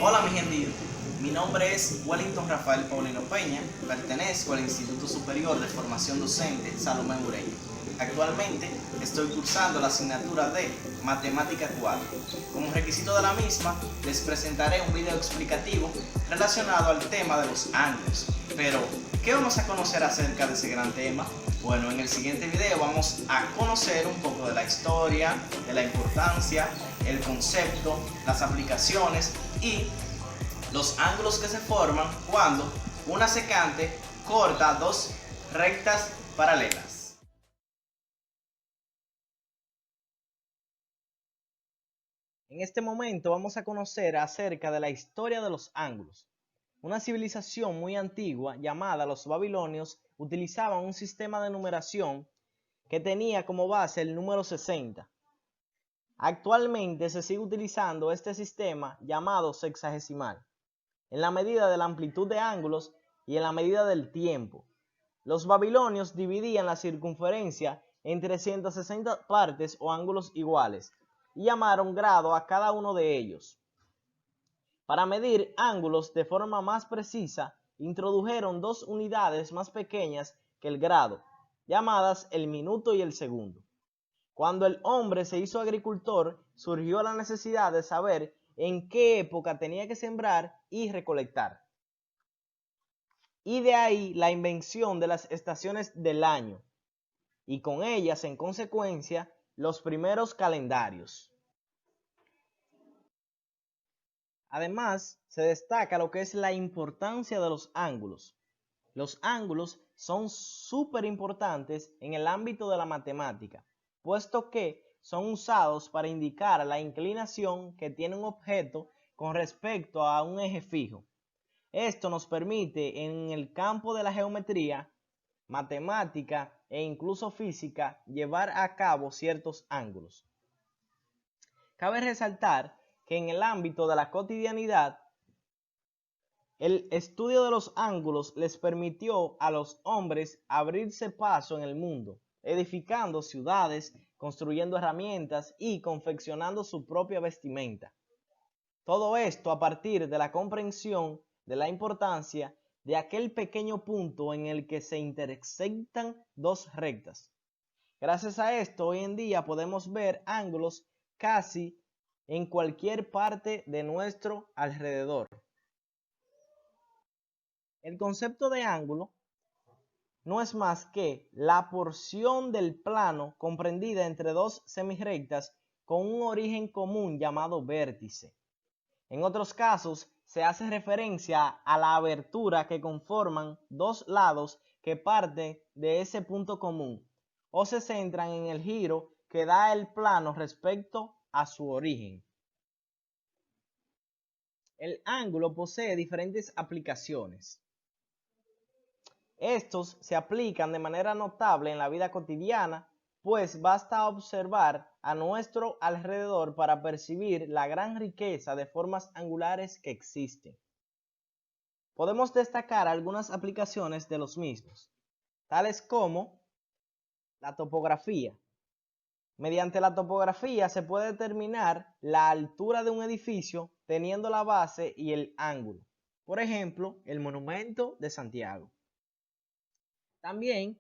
Hola mi gente de YouTube, mi nombre es Wellington Rafael Paulino Peña, pertenezco al Instituto Superior de Formación Docente Salomé Ureña. Actualmente estoy cursando la asignatura de Matemática 4. Como requisito de la misma, les presentaré un video explicativo relacionado al tema de los ángulos. Pero, ¿qué vamos a conocer acerca de ese gran tema? Bueno, en el siguiente video vamos a conocer un poco de la historia, de la importancia, el concepto, las aplicaciones y los ángulos que se forman cuando una secante corta dos rectas paralelas. En este momento vamos a conocer acerca de la historia de los ángulos. Una civilización muy antigua llamada los babilonios utilizaba un sistema de numeración que tenía como base el número 60. Actualmente se sigue utilizando este sistema llamado sexagesimal, en la medida de la amplitud de ángulos y en la medida del tiempo. Los babilonios dividían la circunferencia en 360 partes o ángulos iguales y llamaron grado a cada uno de ellos. Para medir ángulos de forma más precisa, introdujeron dos unidades más pequeñas que el grado, llamadas el minuto y el segundo. Cuando el hombre se hizo agricultor, surgió la necesidad de saber en qué época tenía que sembrar y recolectar. Y de ahí la invención de las estaciones del año, y con ellas, en consecuencia, los primeros calendarios. Además, se destaca lo que es la importancia de los ángulos. Los ángulos son súper importantes en el ámbito de la matemática, puesto que son usados para indicar la inclinación que tiene un objeto con respecto a un eje fijo. Esto nos permite en el campo de la geometría, matemática e incluso física llevar a cabo ciertos ángulos. Cabe resaltar que en el ámbito de la cotidianidad, el estudio de los ángulos les permitió a los hombres abrirse paso en el mundo, edificando ciudades, construyendo herramientas y confeccionando su propia vestimenta. Todo esto a partir de la comprensión de la importancia de aquel pequeño punto en el que se intersectan dos rectas. Gracias a esto, hoy en día podemos ver ángulos casi en cualquier parte de nuestro alrededor. El concepto de ángulo no es más que la porción del plano comprendida entre dos semirrectas con un origen común llamado vértice. En otros casos, se hace referencia a la abertura que conforman dos lados que parten de ese punto común o se centran en el giro que da el plano respecto a su origen. El ángulo posee diferentes aplicaciones. Estos se aplican de manera notable en la vida cotidiana, pues basta observar a nuestro alrededor para percibir la gran riqueza de formas angulares que existen. Podemos destacar algunas aplicaciones de los mismos, tales como la topografía. Mediante la topografía se puede determinar la altura de un edificio teniendo la base y el ángulo. Por ejemplo, el Monumento de Santiago. También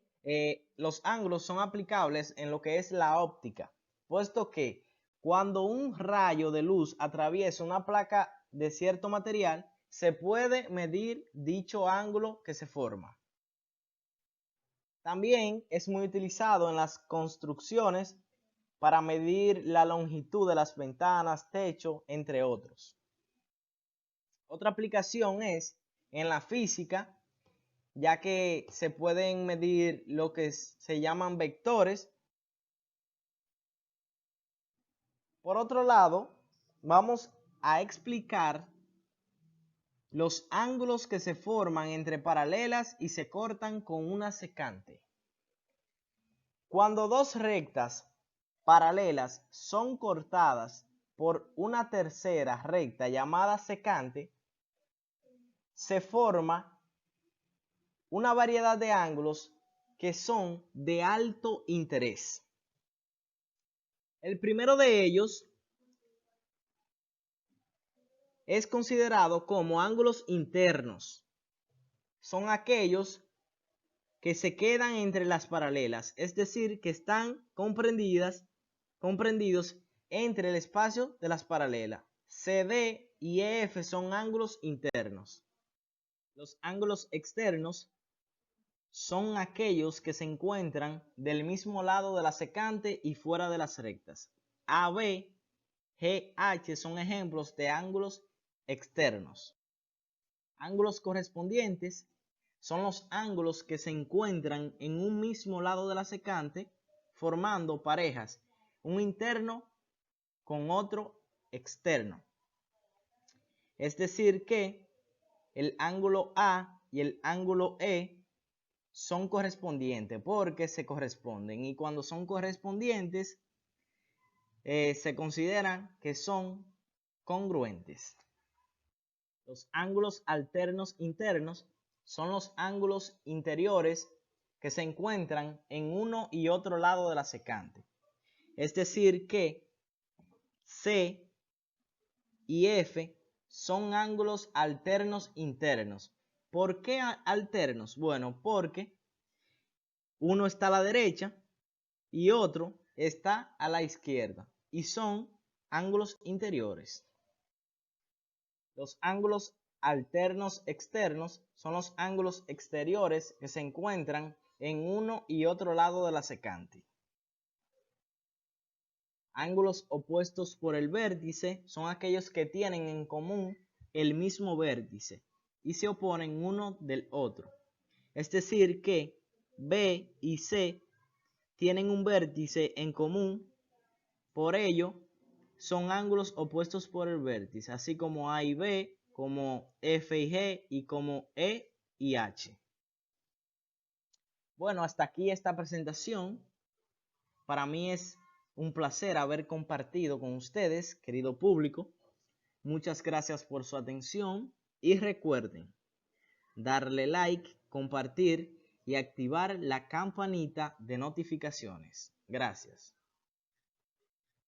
los ángulos son aplicables en lo que es la óptica, puesto que cuando un rayo de luz atraviesa una placa de cierto material, se puede medir dicho ángulo que se forma. También es muy utilizado en las construcciones para medir la longitud de las ventanas, techo, entre otros. Otra aplicación es en la física, ya que se pueden medir lo que se llaman vectores. Por otro lado, vamos a explicar los ángulos que se forman entre paralelas y se cortan con una secante. Cuando dos rectas paralelas son cortadas por una tercera recta llamada secante, se forma una variedad de ángulos que son de alto interés. El primero de ellos es considerado como ángulos internos. Son aquellos que se quedan entre las paralelas, es decir, que están comprendidos entre el espacio de las paralelas. CD y EF son ángulos internos. Los ángulos externos son aquellos que se encuentran del mismo lado de la secante y fuera de las rectas. AB, GH son ejemplos de ángulos externos. Ángulos correspondientes son los ángulos que se encuentran en un mismo lado de la secante formando parejas, un interno con otro externo. Es decir que el ángulo A y el ángulo E son correspondientes porque se corresponden, y cuando son correspondientes se consideran que son congruentes. Los ángulos alternos internos son los ángulos interiores que se encuentran en uno y otro lado de la secante. Es decir que C y F son ángulos alternos internos. ¿Por qué alternos? Bueno, porque uno está a la derecha y otro está a la izquierda y son ángulos interiores. Los ángulos alternos externos son los ángulos exteriores que se encuentran en uno y otro lado de la secante. Ángulos opuestos por el vértice son aquellos que tienen en común el mismo vértice y se oponen uno del otro. Es decir que B y C tienen un vértice en común, por ello son ángulos opuestos por el vértice, así como A y B, como F y G y como E y H. Bueno, hasta aquí esta presentación. Para mí es un placer haber compartido con ustedes, querido público. Muchas gracias por su atención y recuerden darle like, compartir y activar la campanita de notificaciones. Gracias.